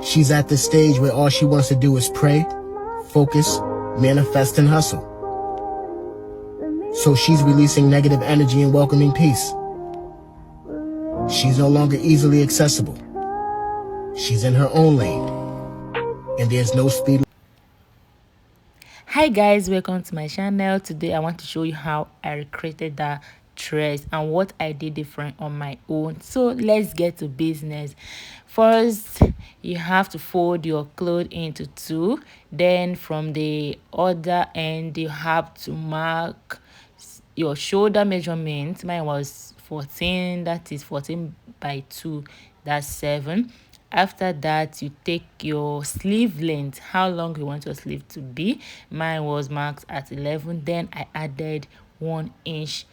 She's at the stage where all she wants to do is pray, focus, manifest, and hustle. So she's releasing negative energy and welcoming peace. She's no longer easily accessible. She's in her own lane, and there's no speed. Hi guys, welcome to my channel. Today I want to show you how I recreated that dress and what I did different on my own. So let's get to business. First, you have to fold your clothes into two. Then from the other end, you have to mark your shoulder measurement. Mine was 14, that is 14 by 2, that's 7. After that, you take your sleeve length, how long you want your sleeve to be. Mine was marked at 11. Then I added 1 inch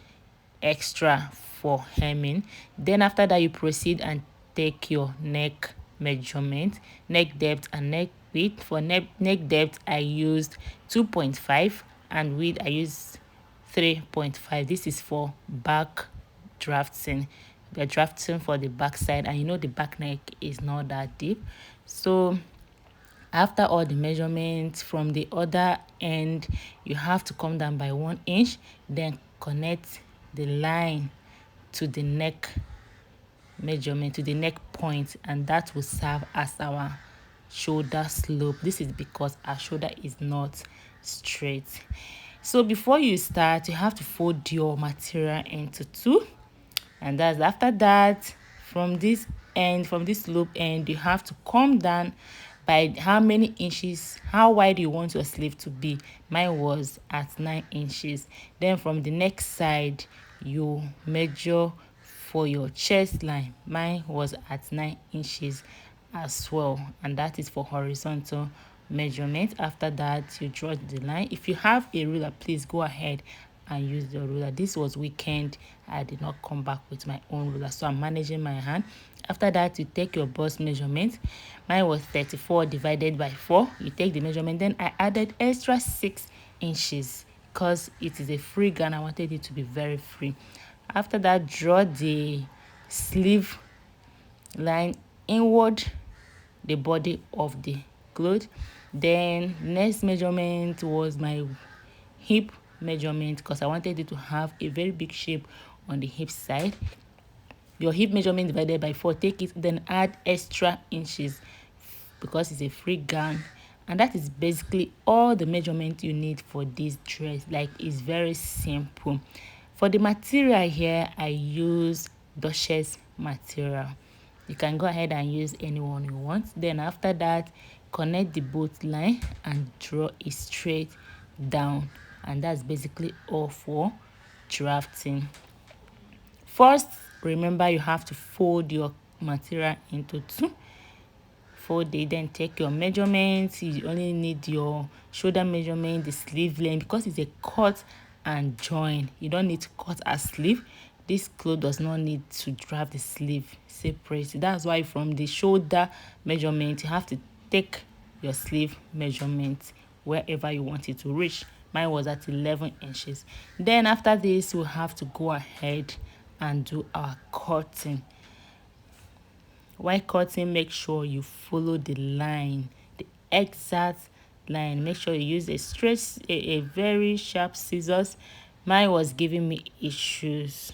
extra for hemming. Then after that, you proceed and take your neck measurement, neck depth and neck width. For neck depth, I used 2.5, and width I used 3.5. This is for back drafting. We are drafting for the back side, and you know the back neck is not that deep. So after all the measurements from the other end, you have to come down by 1 inch, then connect the line to the neck measurement, to the neck point, and that will serve as our shoulder slope. This is because our shoulder is not straight. So before you start, you have to fold your material into two, and that's after that. From this end, from this loop end, you have to come down by how many inches, how wide you want your sleeve to be. Mine was at 9 inches. Then from the next side, you measure for your chest line. Mine was at 9 inches as well, and that is for horizontal measurement. After that, you draw the line. If you have a ruler, please go ahead and use the ruler. This was weekend, I did not come back with my own ruler, so I'm managing my hand. After that, you take your bust measurement. Mine was 34 divided by 4. You take the measurement. Then I added extra 6 inches because it is a free gown. I wanted it to be very free. After that, draw the sleeve line inward the body of the cloth. Then next measurement was my hip measurement, because I wanted it to have a very big shape on the hip side. Your hip measurement divided by 4, take it, then add extra inches because it's a free gown. And that is basically all the measurement you need for this dress. Like, it's very simple. For the material here, I use Duchess material. You can go ahead and use anyone you want. Then after that, connect the both line and draw it straight down, and that's basically all for drafting. First, remember you have to fold your material into two. Fold it, then take your measurements. You only need your shoulder measurement, the sleeve length, because it's a cut and join. You don't need to cut a sleeve. This cloth does not need to draft the sleeve separate. That's why from the shoulder measurement, you have to take your sleeve measurement wherever you want it to reach. Mine was at 11 inches. Then after this, we'll have to go ahead and do our cutting. While cutting, make sure you follow the line, the exact line. Make sure you use a very sharp scissors. Mine was giving me issues.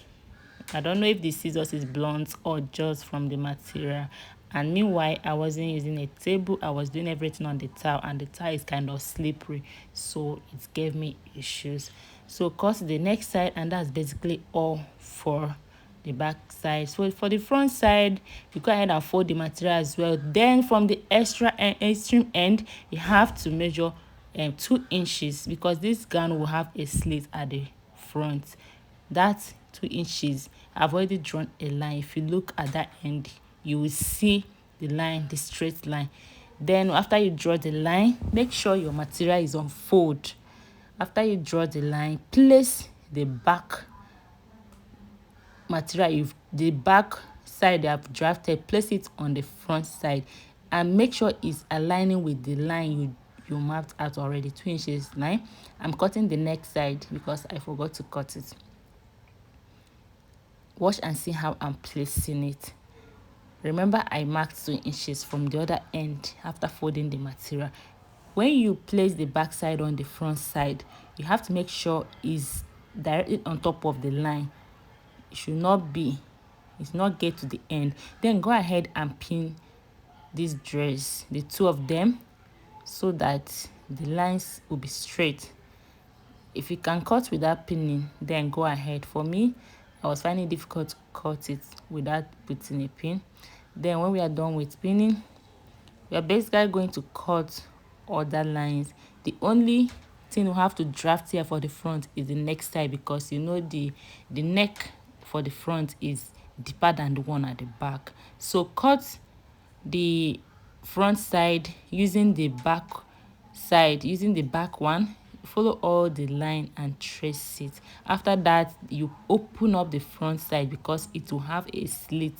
I don't know if the scissors is blunt or just from the material. And meanwhile, I wasn't using a table. I was doing everything on the towel, and the towel is kind of slippery, so it gave me issues. So cut the next side, and that's basically all for the back side. So for the front side, you go ahead and fold the material as well. Then from the extreme end, you have to measure 2 inches, because this gown will have a slit at the front. That's 2 inches. I've already drawn a line. If you look at that end, you will see the line, the straight line. Then after you draw the line, make sure your material is on fold. After you draw the line, place the back material, the back side you have drafted, place it on the front side, and make sure it's aligning with the line you marked out already, 2 inches line. I'm cutting the next side because I forgot to cut it. Watch and see how I'm placing it. Remember, I marked 2 inches from the other end after folding the material. When you place the back side on the front side, you have to make sure it's directly on top of the line. It should not be, it's not get to the end. Then go ahead and pin this dress, the 2 of them, so that the lines will be straight. If you can cut without pinning, then go ahead. For me, I was finding it difficult to cut it without putting a pin. Then when we are done with pinning, we are basically going to cut other lines. The only thing we have to draft here for the front is the neck side, because you know the neck for the front is deeper than the one at the back. So cut the front side using the back side, using the back one. Follow all the line and trace it. After that, you open up the front side because it will have a slit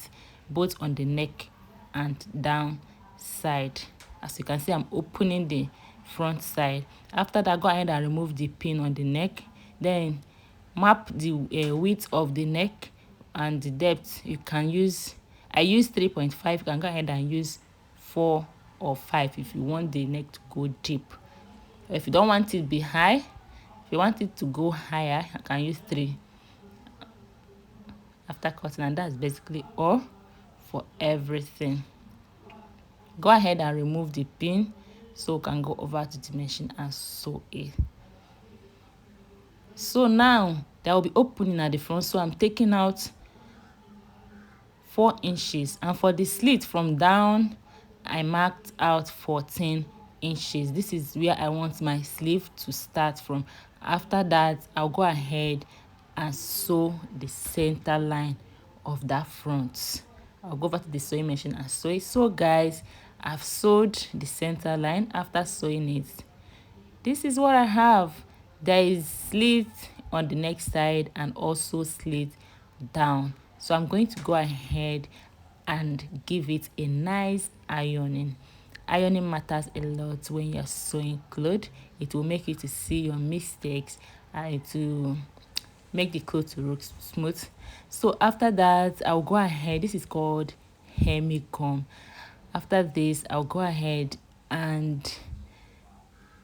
both on the neck and down side. As you can see, I'm opening the front side. After that, go ahead and remove the pin on the neck. Then map the width of the neck and the depth. You can use, I use 3.5. You can go ahead and use 4 or 5 if you want the neck to go deep. If you don't want it to be high, if you want it to go higher, I can use 3 after cutting, and that's basically all for everything. Go ahead and remove the pin so we can go over to the machine and sew it. So now there will be opening at the front, so I'm taking out 4 inches, and for the slit from down I marked out 14 inches. This is where I want my sleeve to start from. After that, I'll go ahead and sew the center line of that front. I'll go over to the sewing machine and sew it. So guys, I've sewed the center line. After sewing it, this is what I have. There is slit on the next side and also slit down. So I'm going to go ahead and give it a nice ironing. Ironing matters a lot when you're sewing clothes. It will make you to see your mistakes and to make the clothes to look smooth. So after that, I'll go ahead. This is called hemicomb. After this, I'll go ahead and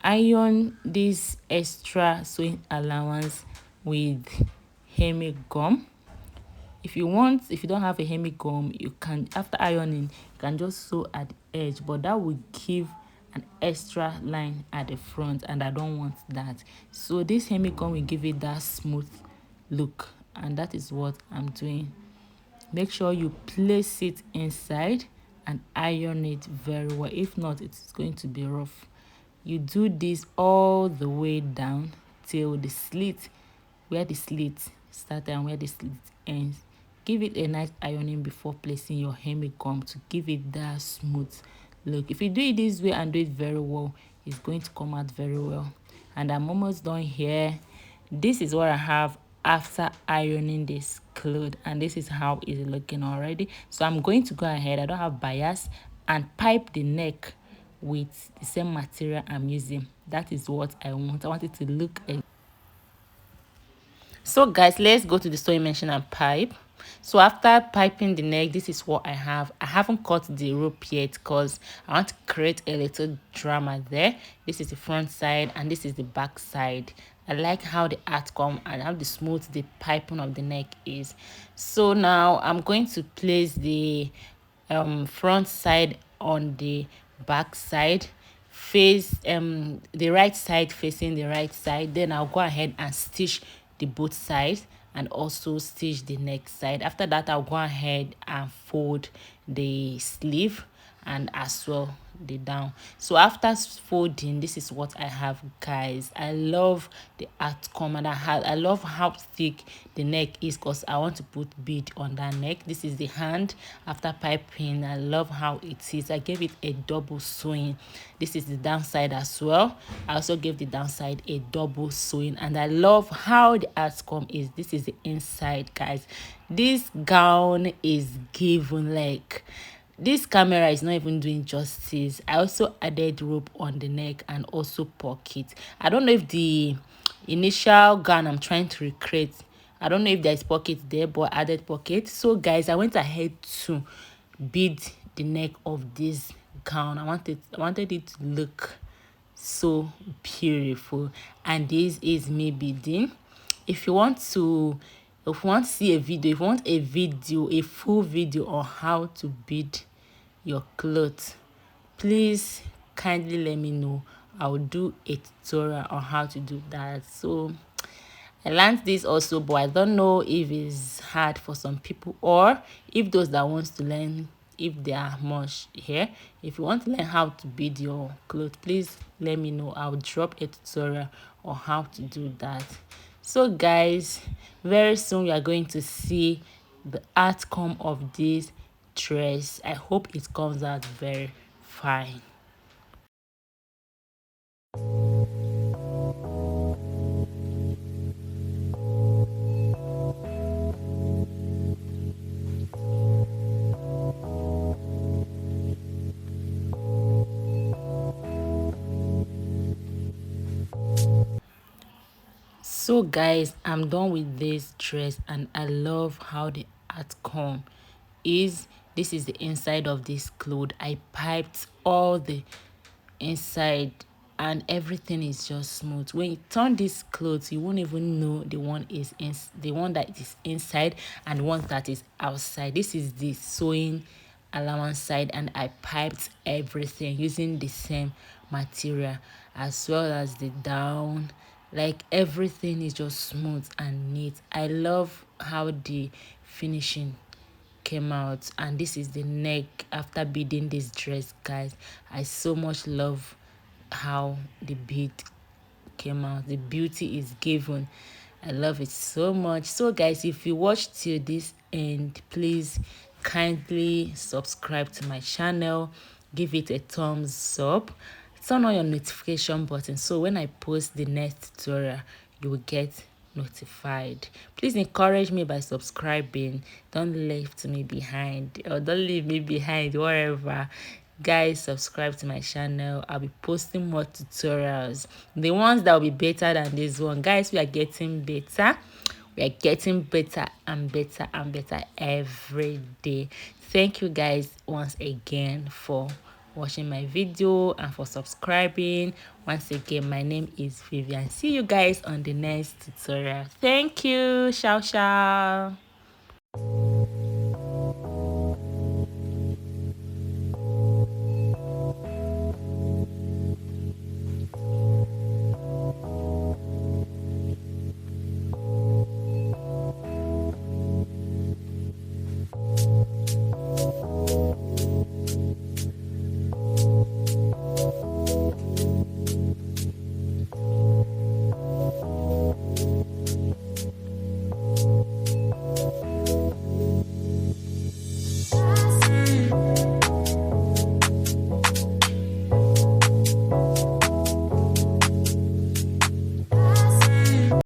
iron this extra sewing allowance with hemigum. If you don't have a hemigum, you can, after ironing, you can just sew at the edge, but that will give an extra line at the front, and I don't want that. So this hemigum will give it that smooth look, and that is what I'm doing. Make sure you place it inside and iron it very well. If not, it's going to be rough. You do this all the way down till the slit, where the slit starts and where the slit ends. Give it a nice ironing before placing your hemigum to give it that smooth look. If you do it this way and do it very well, it's going to come out very well. And I'm almost done here. This is what I have after ironing this cloth, and this is how it's looking already. So I'm going to go ahead, I don't have bias, and pipe the neck with the same material I'm using. That is what I want. I want it to look so guys, let's go to the sewing machine and pipe. So after piping the neck, this is what I have. I haven't cut the rope yet because I want to create a little drama there. This is the front side and this is the back side. I like how the outcome and how the smooth the piping of the neck is. So now I'm going to place the front side on the back side, face the right side facing the right side. Then I'll go ahead and stitch the both sides and also stitch the next side. After that, I'll go ahead and fold the sleeve and as well the down. So after folding, this is what I have, guys. I love the outcome, and I love how thick the neck is because I want to put bead on that neck. This is the hand. After piping, I love how it is. I gave it a double sewing. This is the downside as well. I also gave the downside a double sewing, and I love how the outcome is. This is the inside, guys. This gown is given, like, this camera is not even doing justice. I also added rope on the neck and also pocket. I don't know if the initial gown I'm trying to recreate, I don't know if there's pocket there, but I added pocket. So guys, I went ahead to bead the neck of this gown. I wanted it to look so beautiful. And this is me beading. If you want to see a video, if you want a full video on how to bead your clothes, please kindly let me know. I'll do a tutorial on how to do that. So I learned this also, but I don't know if it's hard for some people, or if those that wants to learn, if they are much here. If you want to learn how to bead your clothes, please let me know. I'll drop a tutorial on how to do that. So guys, very soon we are going to see the outcome of this dress. I hope it comes out very fine. So guys, I'm done with this dress and I love how the outcome is. This is the inside of this cloth. I piped all the inside and everything is just smooth. When you turn this clothes, you won't even know the one that is inside and the one that is outside. This is the sewing allowance side, and I piped everything using the same material, as well as the down. Like, everything is just smooth and neat. I love how the finishing came out. And this is the neck after beading this dress, guys. I so much love how the bead came out. The beauty is given. I love it so much. So guys, if you watched till this end, please kindly subscribe to my channel, give it a thumbs up, turn on your notification button, so when I post the next tutorial, you will get notified. Please encourage me by subscribing. Don't leave me behind, or don't leave me behind, whatever. Guys, subscribe to my channel. I'll be posting more tutorials, the ones that will be better than this one. Guys, we are getting better. We are getting better and better and better every day. Thank you guys once again for watching my video and for subscribing. Once again, my name is Vivian. See you guys on the next tutorial. Thank you. Ciao ciao.